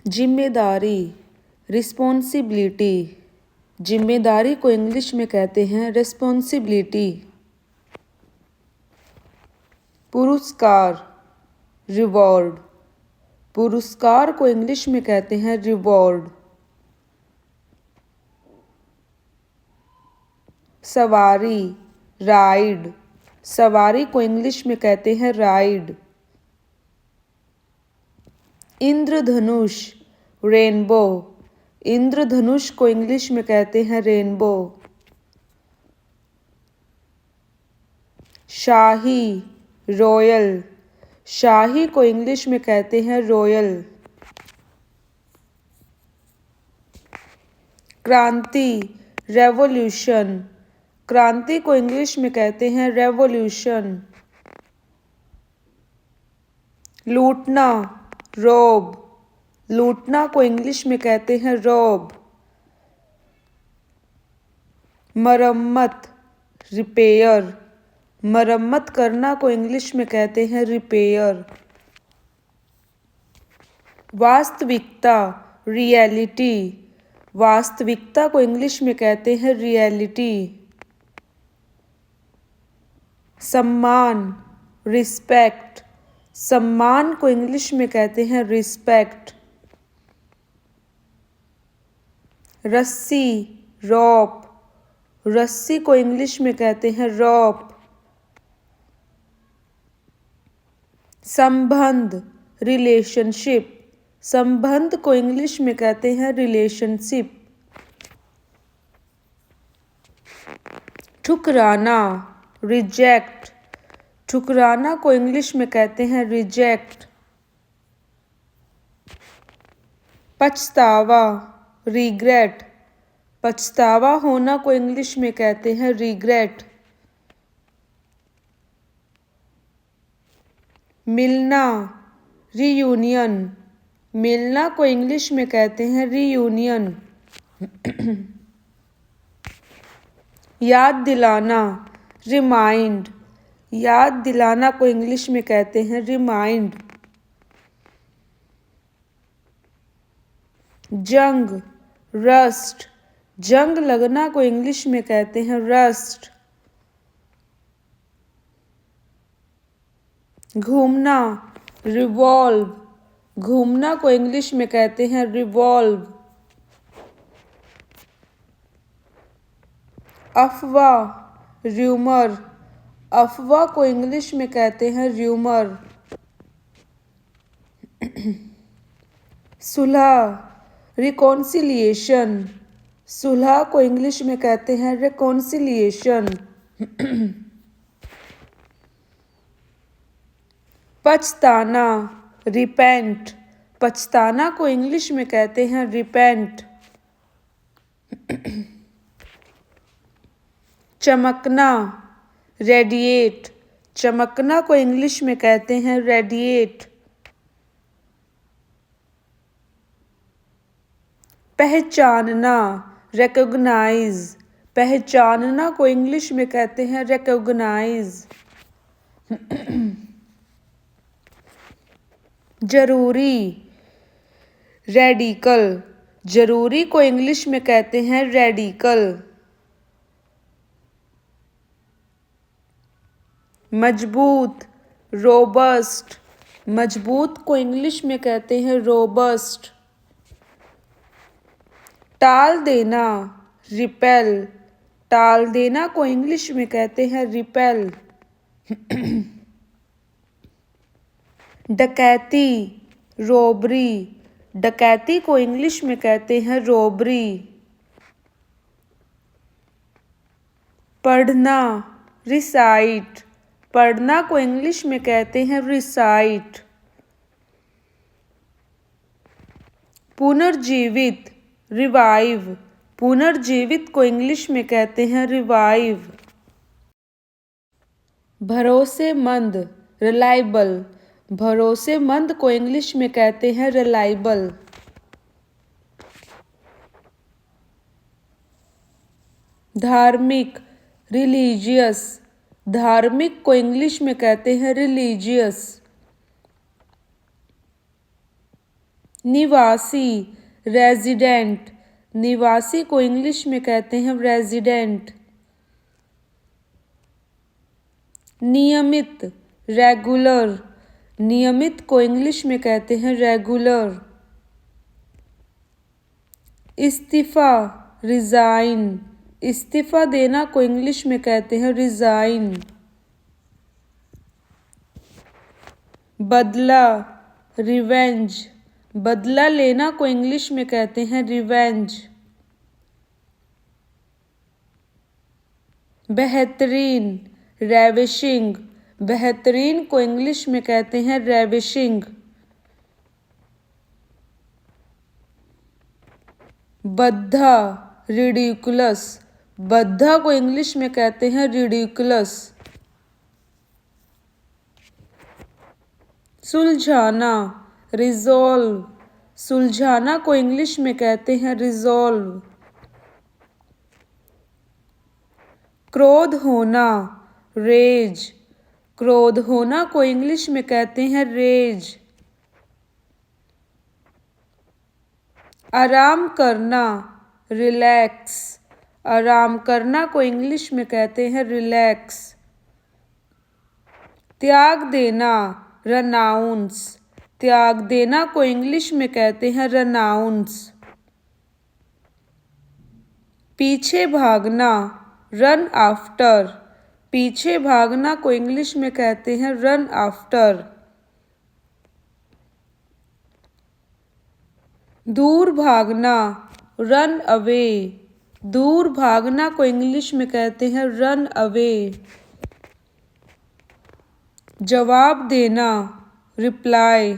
जिम्मेदारी, रिस्पॉन्सिबिलिटी। जिम्मेदारी को इंग्लिश में कहते हैं रिस्पॉन्सिबिलिटी। पुरस्कार, रिवॉर्ड। पुरस्कार को इंग्लिश में कहते हैं रिवॉर्ड। सवारी, राइड। सवारी को इंग्लिश में कहते हैं राइड। इंद्रधनुष, रेनबो। इंद्रधनुष को इंग्लिश में कहते हैं रेनबो। शाही, रॉयल। शाही को इंग्लिश में कहते हैं रॉयल। क्रांति, रेवोल्यूशन। क्रांति को इंग्लिश में कहते हैं रेवोल्यूशन। लूटना, रॉब। लूटना को इंग्लिश में कहते हैं रॉब। मरम्मत, रिपेयर। मरम्मत करना को इंग्लिश में कहते हैं रिपेयर। वास्तविकता, रियलिटी। वास्तविकता को इंग्लिश में कहते हैं रियलिटी। सम्मान, रिस्पेक्ट। सम्मान को इंग्लिश में कहते हैं रिस्पेक्ट। रस्सी, रॉप। रस्सी को इंग्लिश में कहते हैं रॉप। संबंध, रिलेशनशिप। संबंध को इंग्लिश में कहते हैं रिलेशनशिप। ठुकराना, रिजेक्ट। ठुकराना को इंग्लिश में कहते हैं रिजेक्ट। पछतावा, रिग्रेट। पछतावा होना को इंग्लिश में कहते हैं रिग्रेट। मिलना, रीयूनियन। मिलना को इंग्लिश में कहते हैं रीयूनियन। याद दिलाना, रिमाइंड। याद दिलाना को इंग्लिश में कहते हैं रिमाइंड। जंग, रस्ट। जंग लगना को इंग्लिश में कहते हैं रस्ट। घूमना, रिवॉल्व। घूमना को इंग्लिश में कहते हैं रिवॉल्व। अफवाह, र्यूमर। अफवाह को इंग्लिश में कहते हैं र्यूमर। सुलह, रिकॉन्सिलिएशन। सुलह को इंग्लिश में कहते हैं रिकॉन्सिलिएशन। पछताना, रिपेंट। पछताना को इंग्लिश में कहते हैं रिपेंट। चमकना, रेडिएट। चमकना को इंग्लिश में कहते हैं रेडिएट। पहचानना, रिकॉग्नाइज। पहचानना को इंग्लिश में कहते हैं रिकॉग्नाइज। जरूरी, रेडिकल। जरूरी को इंग्लिश में कहते हैं रेडिकल। मजबूत, रोबस्ट। मजबूत को इंग्लिश में कहते हैं रोबस्ट। टाल देना, रिपेल। टाल देना को इंग्लिश में कहते हैं रिपेल। डकैती, रोबरी। डकैती को इंग्लिश में कहते हैं रोबरी। पढ़ना, रिसाइट। पढ़ना को इंग्लिश में कहते हैं रिसाइट। पुनर्जीवित, रिवाइव। पुनर्जीवित को इंग्लिश में कहते हैं रिवाइव। भरोसेमंद, रिलायबल। भरोसेमंद को इंग्लिश में कहते हैं रिलायबल। धार्मिक, रिलीजियस। धार्मिक को इंग्लिश में कहते हैं रिलीजियस। निवासी रेजिडेंट, निवासी को इंग्लिश में कहते हैं रेजिडेंट। नियमित रेगुलर, नियमित को इंग्लिश में कहते हैं रेगुलर। इस्तीफा रिजाइन, इस्तीफा देना को इंग्लिश में कहते हैं रिजाइन। बदला रिवेंज, बदला लेना को इंग्लिश में कहते हैं रिवेंज। बेहतरीन रेविशिंग, बेहतरीन को इंग्लिश में कहते हैं रेविशिंग। बद्धा रिडिकुलस, बद्धा को इंग्लिश में कहते हैं रिडिकुलस। सुलझाना रिजॉल्व, सुलझाना को इंग्लिश में कहते हैं रिजॉल्व। क्रोध होना रेज, क्रोध होना को इंग्लिश में कहते हैं रेज। आराम करना रिलैक्स, आराम करना को इंग्लिश में कहते हैं रिलैक्स। त्याग देना रनाउंस, त्याग देना को इंग्लिश में कहते हैं रनाउंस। पीछे भागना रन आफ्टर, पीछे भागना को इंग्लिश में कहते हैं रन आफ्टर। दूर भागना रन अवे, दूर भागना को इंग्लिश में कहते हैं रन अवे। जवाब देना रिप्लाई,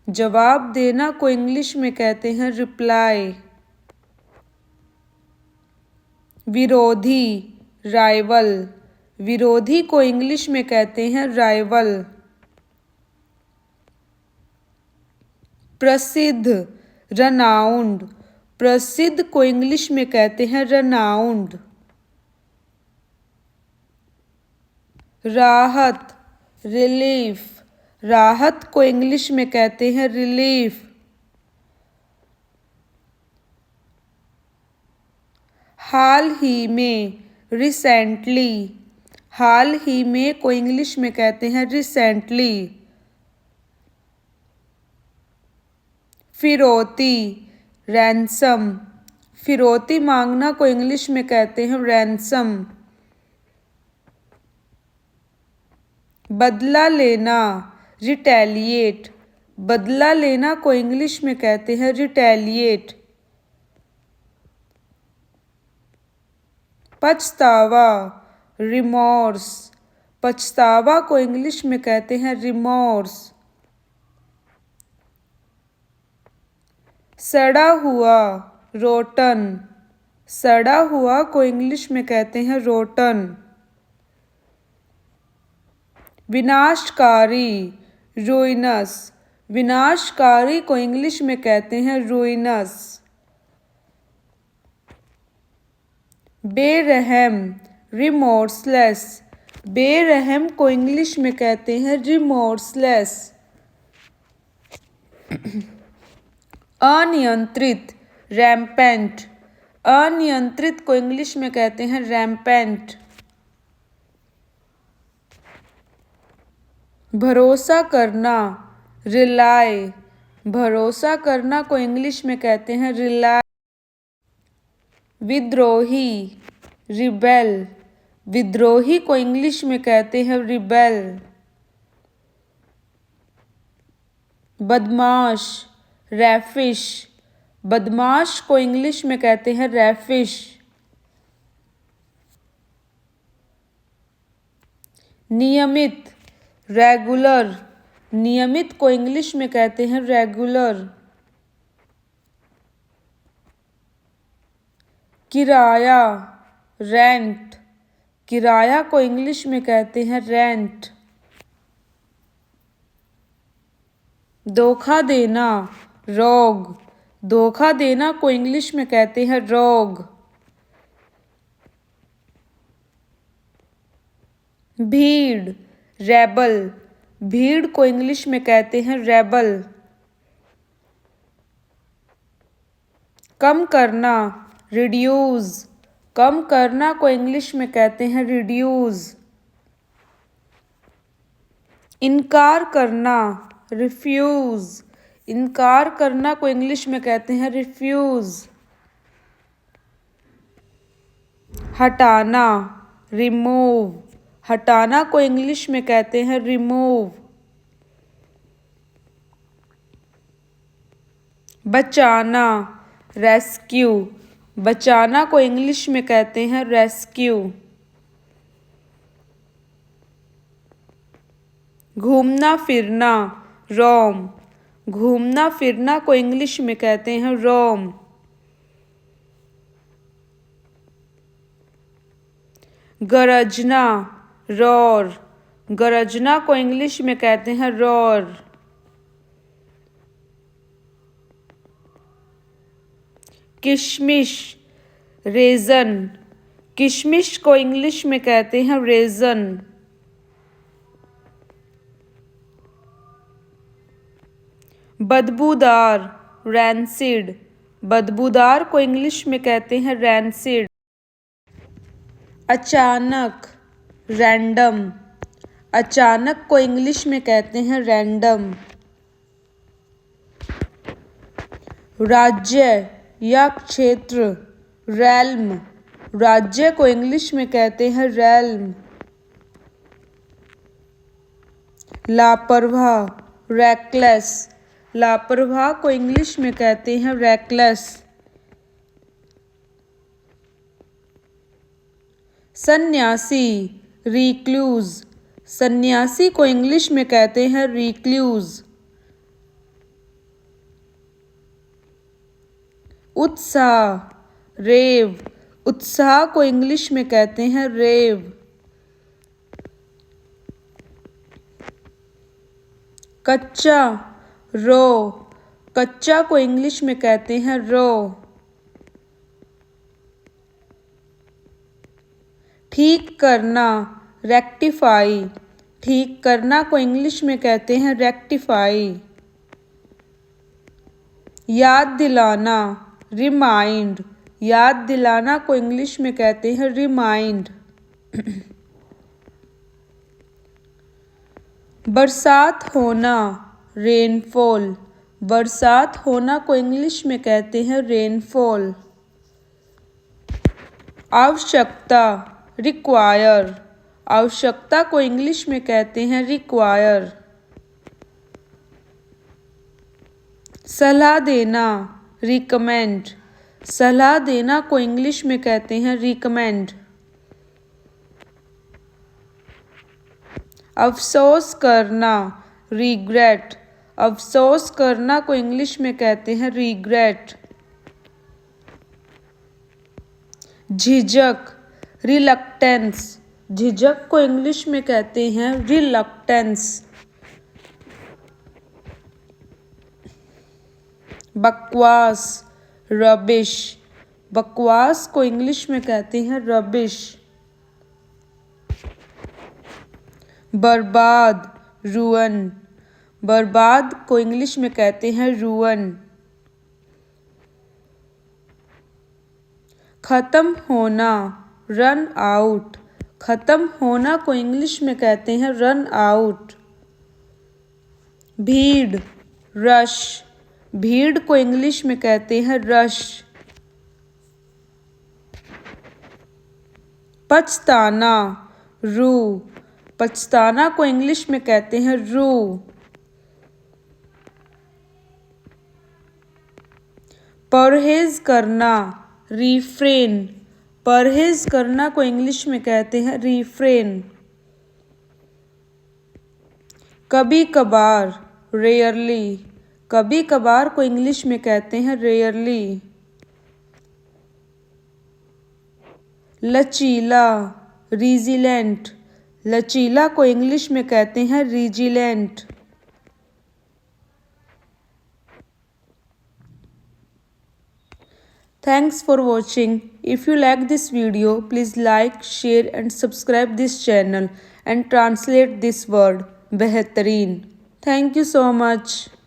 जवाब देना को इंग्लिश में कहते हैं रिप्लाई। विरोधी राइवल, विरोधी को इंग्लिश में कहते हैं राइवल। प्रसिद्ध रनाउंड, प्रसिद्ध को इंग्लिश में कहते हैं रनाउंड। राहत रिलीफ, राहत को इंग्लिश में कहते हैं रिलीफ। हाल ही में रिसेंटली, हाल ही में को इंग्लिश में कहते हैं रिसेंटली। फिरौती रैंसम, फिरौती मांगना को इंग्लिश में कहते हैं रैंसम। बदला लेना रिटेलिएट, बदला लेना को इंग्लिश में कहते हैं रिटेलिएट। पछतावा रिमोर्स, पछतावा को इंग्लिश में कहते हैं रिमोर्स। सड़ा हुआ रोटन, सड़ा हुआ को इंग्लिश में कहते हैं रोटन। विनाशकारी रुइनस, विनाशकारी को इंग्लिश में कहते हैं रुइनस। बेरहम रिमोर्सलेस, बेरहम को इंग्लिश में कहते हैं रिमोर्सलेस। अनियंत्रित रैम्पेंट, अनियंत्रित को इंग्लिश में कहते हैं रैम्पेंट। भरोसा करना रिलाई, भरोसा करना को इंग्लिश में कहते हैं रिलाई। विद्रोही रिबेल, विद्रोही को इंग्लिश में कहते हैं रिबेल। बदमाश रैफिश, बदमाश को इंग्लिश में कहते हैं रैफिश। नियमित रेगुलर, नियमित को इंग्लिश में कहते हैं रेगुलर। किराया रेंट, किराया को इंग्लिश में कहते हैं रेंट। धोखा देना रोग, धोखा देना को इंग्लिश में कहते हैं रोग। भीड़ रेबल, भीड़ को इंग्लिश में कहते हैं रेबल। कम करना, रिड्यूस। कम करना को इंग्लिश में कहते हैं रिड्यूस। इनकार करना, रिफ्यूज। इनकार करना को इंग्लिश में कहते हैं रिफ्यूज। हटाना, रिमूव। हटाना को इंग्लिश में कहते हैं रिमूव। बचाना, रेस्क्यू। बचाना को इंग्लिश में कहते हैं रेस्क्यू। घूमना फिरना, रोम। घूमना फिरना को इंग्लिश में कहते हैं रोम। गरजना, रोर। गरजना को इंग्लिश में कहते हैं रोर। किशमिश, रेजन। किशमिश को इंग्लिश में कहते हैं रेजन। बदबूदार, रैंसिड। बदबूदार को इंग्लिश में कहते हैं रैंसिड। अचानक, रैंडम। अचानक को इंग्लिश में कहते हैं रैंडम। राज्य या क्षेत्र, रैल्म। राज्य को इंग्लिश में कहते हैं रैल्म। लापरवाह, रैकलेस। लापरवाह को इंग्लिश में कहते हैं रैकलेस। सन्यासी, रिक्लूज। सन्यासी को इंग्लिश में कहते हैं रिक्लूज। उत्साह, रेव। उत्साह को इंग्लिश में कहते हैं रेव। कच्चा, रो। कच्चा को इंग्लिश में कहते हैं रो। ठीक करना, रेक्टिफाई। ठीक करना को इंग्लिश में कहते हैं रेक्टिफाई। याद दिलाना, रिमाइंड। याद दिलाना को इंग्लिश में कहते हैं रिमाइंड। बरसात होना, रेनफॉल। बरसात होना को इंग्लिश में कहते हैं रेनफॉल। आवश्यकता, रिक्वायर। आवश्यकता को इंग्लिश में कहते हैं रिक्वायर। सलाह देना, रिकमेंड। सलाह देना को इंग्लिश में कहते हैं रिकमेंड। अफसोस करना, रिग्रेट। अफसोस करना को इंग्लिश में कहते हैं रिग्रेट। झिझक, रिलक्टेंस। झिझक को इंग्लिश में कहते हैं रिलक्टेंस। बकवास, रबिश। बकवास को इंग्लिश में कहते हैं रबिश। बर्बाद, रुअन। बर्बाद को इंग्लिश में कहते हैं रुअन। खत्म होना, रन आउट। खत्म होना को इंग्लिश में कहते हैं रन आउट। भीड़, रश। भीड़ को इंग्लिश में कहते हैं रश। पछताना, रू। पछताना को इंग्लिश में कहते हैं रू। परहेज करना, रिफ्रेन। परहेज करना को इंग्लिश में कहते हैं रिफ्रेन। कभी कभार, रेयरली। कभी कभार को इंग्लिश में कहते हैं रेयरली। लचीला, रिजिलेंट। लचीला को इंग्लिश में कहते हैं resilient. Thanks for watching. If you like this video, please like, share and subscribe this channel and translate this word बेहतरीन. Thank you so much.